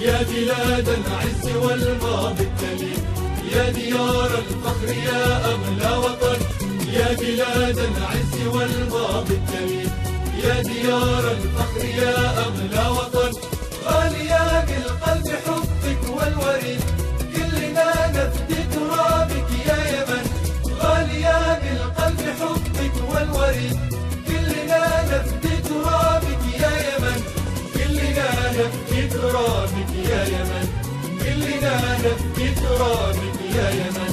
يا بلاد العز والماضي التليد، يا ديار الفخر يا أغلى وطن. يا بلاد العز والماضي التليد، يا ديار الفخر يا أغلى وطن. غالية بالقلب حبك والوريد، كلنا نفدي ترابك يا يمن. غالية بالقلب حبك والوريد، كلنا نفدي ترابك يا يمن. كلنا نفدي ترابك يا يمن، كلنا نفدي ترابك يا يمن.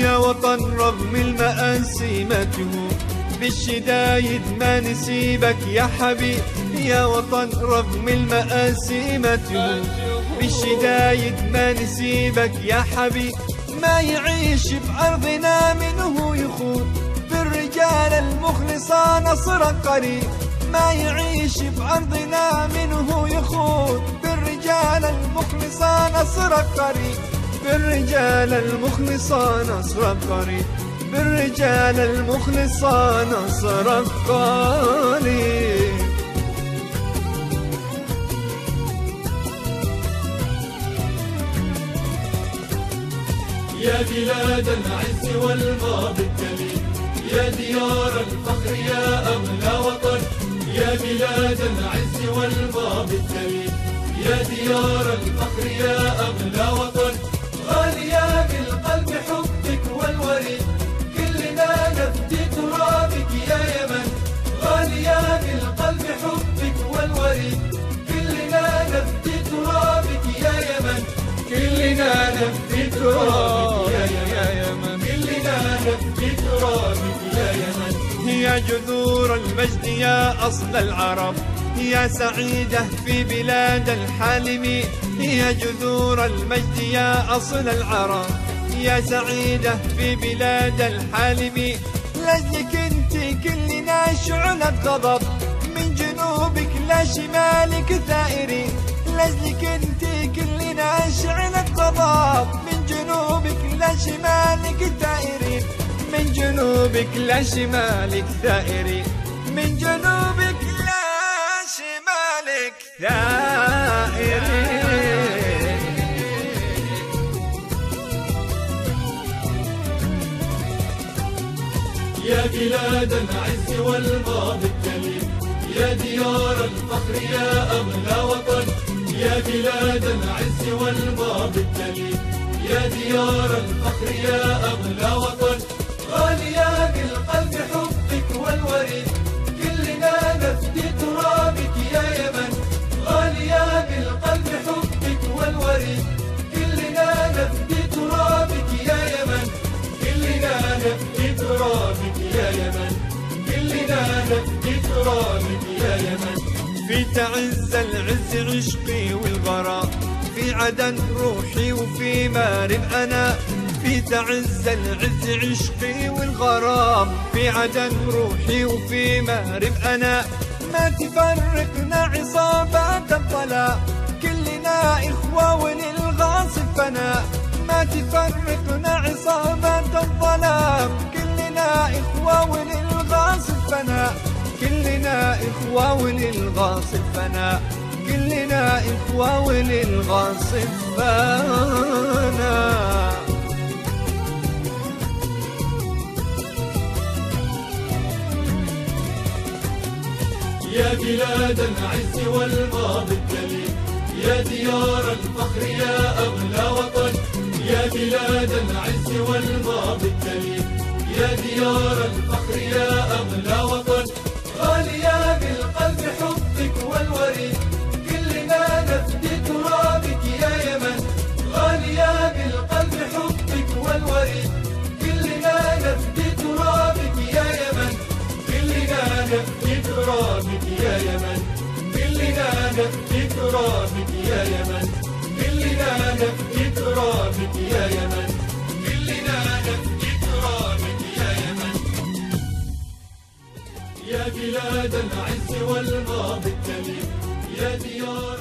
يا وطن رغم المآسي مجهول، بالشدايد ما نسيبك يا حبيب. يا وطن رغم المآسي مجهول، بالشدايد ما نسيبك يا حبيب. ما يعيش بأرضنا منه يخون، بالرجال المخلصة نصر قريب. ما يعيش بأرضنا منه يخون، بالرجال المخلصة نصر قريب. بالرجال المخلصة نصر قريب، بالرجال المخلصة نصر قريب. يا بلاد العز والماضي التليد، يا ديار الفخر يا أغلى وطن. يا بلاد العز والماضي التليد، يا ديار الفخر يا أغلى وطن. غالية بالقلب حبك والوريد، كلنا نفدي ترابك يا يمن. غالية بالقلب حبك والوريد، كلنا نفدي ترابك يا يمن. كلنا نفدي ترابك يا يمن، كلنا نفدي ترابك يا يمن. يا جذور المجد يا أصل العرب، يا سعيدة في بلاد الحالمين. يا جذور المجد يا أصل العرب، يا سعيدة في بلاد الحالمين. لأجلك انت كلنا شعلة غضب، من جنوبك لا شمالك ثائرين. لأجلك انت كلنا شعلة غضب، من جنوبك لا شمالك ثائرين. من جنوبك لا شمالك ثائرين، من جنوبك لا شمالك ثائرين. يا بلاد العز والماضي التليد، يا ديار الفخر يا أغلى وطن. يا بلاد العز والماضي التليد، يا ديار الفخر يا أغلى وطن. غالية بالقلب حبك والوريد، كلنا نفدي ترابك يا يمن. غالية بالقلب حبك والوريد، كلنا نفدي ترابك يا يمن. كلنا نفدي ترابك يا يمن، كلنا نفدي ترابك يا يمن. في تعز العز عشقي والغرام، في عدن روحي وفي مارب أنا. في تعز العز عشقي والغرام، في عدن روحي وفي مارب أنا. ما تفرقنا عصابات الظلام، كلنا إخوة وللغاصب فنا. ما تفرقنا عصابات الظلام، كلنا إخوة وللغاصب فنا. كلنا إخوة وللغاصب فنا، كلنا إخوة وللغاصب فنا. يا بلاد العز والماضي التليد، يا ديار الفخر يا أغلى وطن. يا بلاد العز والماضي التليد، يا ديار الفخر يا أغلى وطن. غالية بالقلب حبك والوريد، كلنا نفدي ترابك يا يمن. غالية بالقلب حبك والوريد، كلنا نفدي ترابك يا يمن. كلنا نفدي ترابك يا يمن، كلنا نفدي ترابك يا يمن. كلنا نفدي ترابك يا يمن، كلنا نفدي ترابك يا يمن. يا بلاد العز والماضي التليد، يا ديار